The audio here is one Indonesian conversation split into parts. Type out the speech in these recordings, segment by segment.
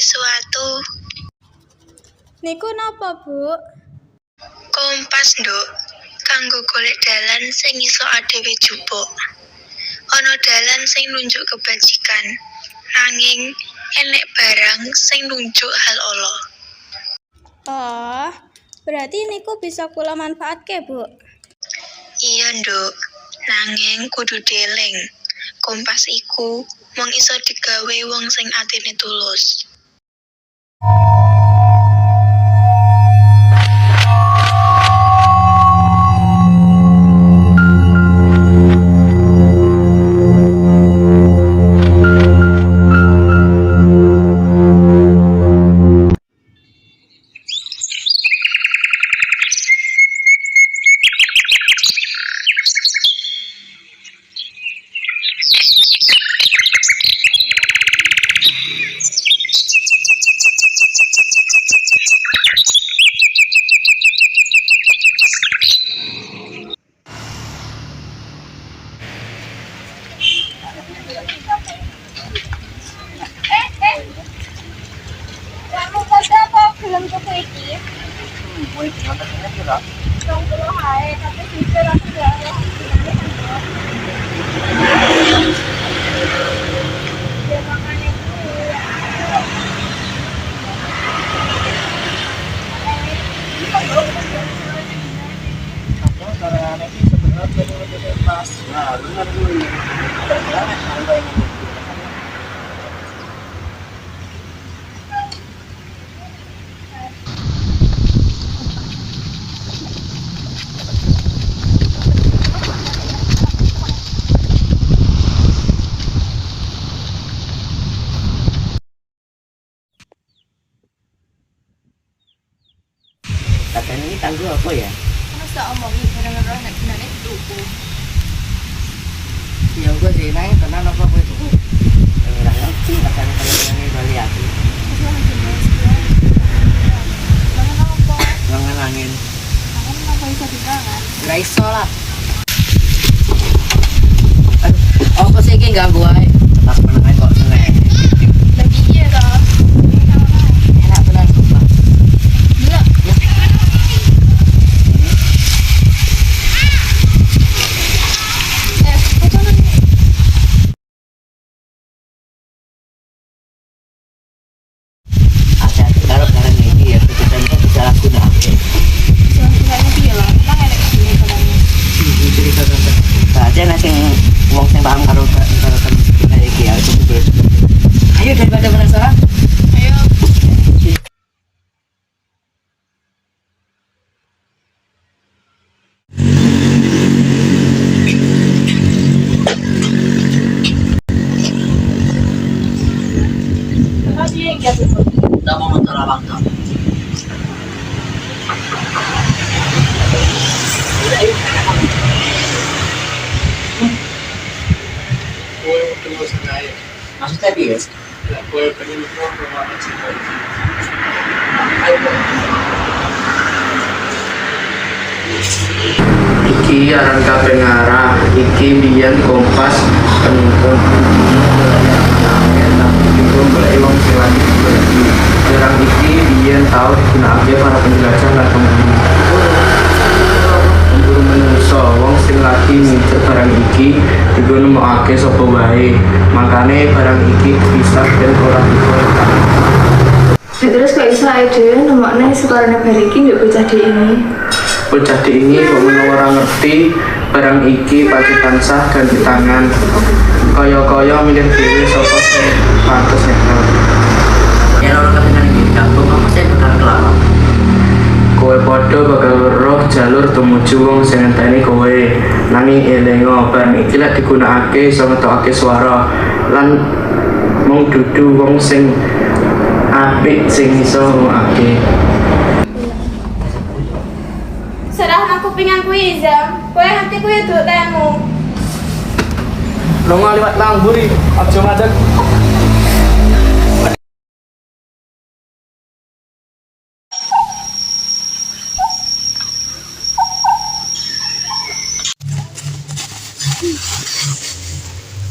sesuatu. Niku napa, Bu? Kompas, Nduk. Kanggo golek dalan sing iso adewe jupuk. Ana dalan sing nunjuk kebajikan, nanging enek barang sing nunjuk hal ala. Oh, berarti niku bisa kula manfaatke, Bu. Iya, Nduk. Nanging kudu dieling. Kompas iku mung iso digawe wong sing atine tulus. Kamu kerja apa film tuku iki? Kuwi nontonnya pira? 20 hae, tapi jujur aku gak ada. Ya makanya Yang caranya ini sebenarnya lebih pas. Nah, benar kuwi. Katanya ini tangguh apa ya? masa omongin barang-barang nek gunane dituku. Ya gue sih nanya tenan apa gue itu? Orang ngerti katanya kalau ini Bali aku. Bangun apa? Jangan angin. Kamu kenapa bisa dibangun? Gak iso lah. Aduh, apa sih ini gak gue? Pas menengah kok seneng. Lagi iya toh. Enak benar sumpah. Gila. Koconan. Hati-hati kalau barang ini ya kita bisa lakukan. Soalnya dia lah, emang enak sini katanya. Cerita tentang aja nasi wong sing paham karo temen iki ya itu bener. Ayo daripada penasaran. Ayo. Tapi yang gitu. Kita mau motor abang tuh. Maksudnya dia? Iki aran kabeh ngarah, iki biyen Kompas penumpang. Tapi belum boleh wong sing lagi berbagi. Barang iki biyen tau digunakake para penjelajah lan pemburu. Pemburu menungso, wong sing lagi ngincer barang iki digo nemokake sapa wae. Makane barang iki bisa dan ora dikolekkan. Terus kok iso ae dhewe nemokne sekarane bar iki ndek bocah dhek ini. Bocah ini kok menawa ora ngerti barang iki pati tansah ganti tangan. Kaya-kaya milih dhewe sapa sing pantes nyekel. Ya ora kepengen iki kampung apa sih bakal kelapa. Kowe padha bakal roh jalur tumuju wong sing ngenteni kowe. Nanging elingo barang iki lek digunakake iso ngetokake swara lan mung dudu wong sing apik sing iso ngomongake. Serah aku pengen kuwi Izam. Kowe ngerti kuwi duk temu. Lo nggak lewat langguri, aja madeg.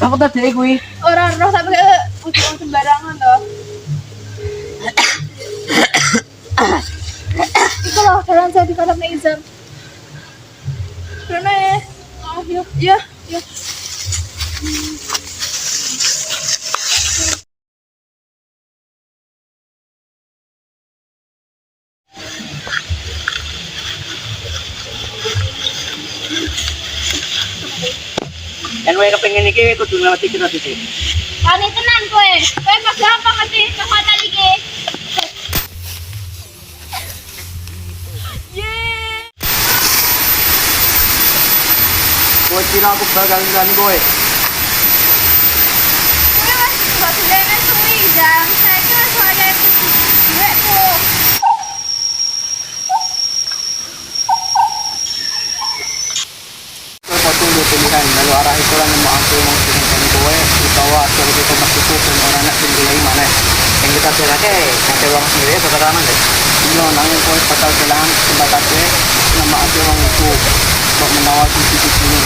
Aku tadi kuwi. Orang roh tapi udah sembarangan toh. jangan jadi kadang Izam. Rene. Oh, yuk, ya, ya. Yang gue kepengen iki kudu ngelati kita sih. Wani tenan kowe. Kowe mah gampang ngerti kekuatan iki. Gue kira aku bakal ngilani gue. Kowe wis mbok dilene suwi jam. Saiki wis wayahe duitku. Gue potong dua pilihan lalu arah itu lah mau aku mau singkat gue utawa kalau kita masuk dan orang nak tinggal mana yang kita jaga nanti uang sendiri bakalan deh. Iya, nangis gue bakal kehilangan kesempatan gue nama aku uang itu untuk menawar sisi ini.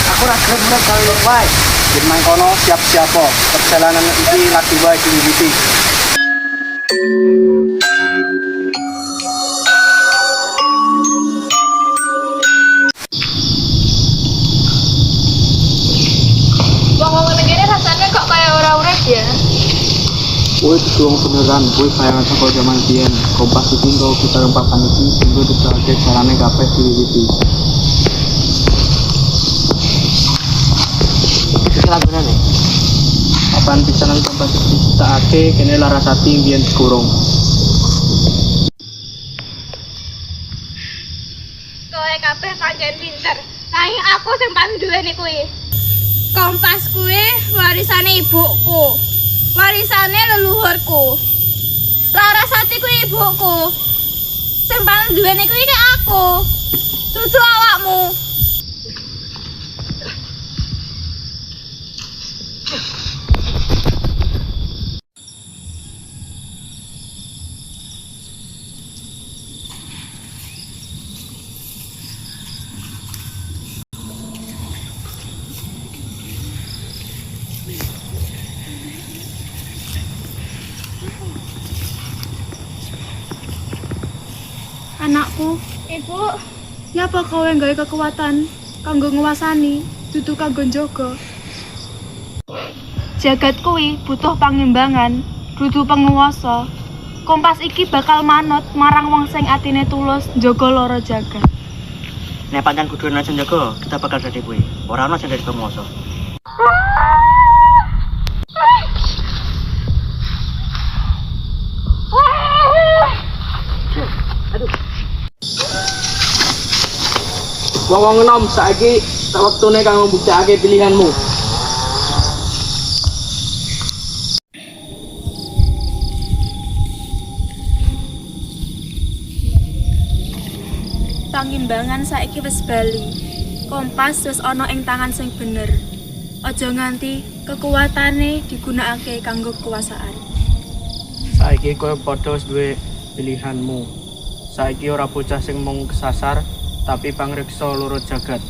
Aku rasa benar kali yang baik. Firman kono siap-siap kok. Perjalanan ini lagi baik di Witi. Wong-wong ngene rasanya kok kayak ora urip ya. Gue itu beneran, gue kayak sekolah zaman biyen. Kompas iki nggo kita rempakan iki sehingga dipakai carane kabeh diwiwiti. Lagunan nih. Apaan pisanan kompas iki ditakake kene Larasati biyen dikurung. Kowe kabeh pancen pinter. Nanging aku sing paling duweni kuwi. Kompas kuwi warisane ibuku. Warisane leluhurku. Larasati kuwi ibuku. Sing paling duweni kuwi aku. Dudu awakmu. Anakku, ibu, ya apa kau yang gawe kekuatan kanggo nguasani, dudu kanggo njaga. Jagat kuwi butuh pangimbangan, dudu penguasa. Kompas iki bakal manut marang wong sing atine tulus njaga lara jagat. Nek pancen kudu ana sing jaga, kita bakal dadi kuwi. Ora ana sing dadi penguasa. Wong enom saiki tak wektune kanggo mbuktekake pilihanmu. Pangimbangan saiki wis bali. Kompas wis ana ing tangan sing bener. Aja nganti kekuatane digunakake kanggo kekuasaan. Saiki kowe padha wis duwe pilihanmu. Saiki ora bocah sing mung kesasar, tapi pangreksa loro jagat.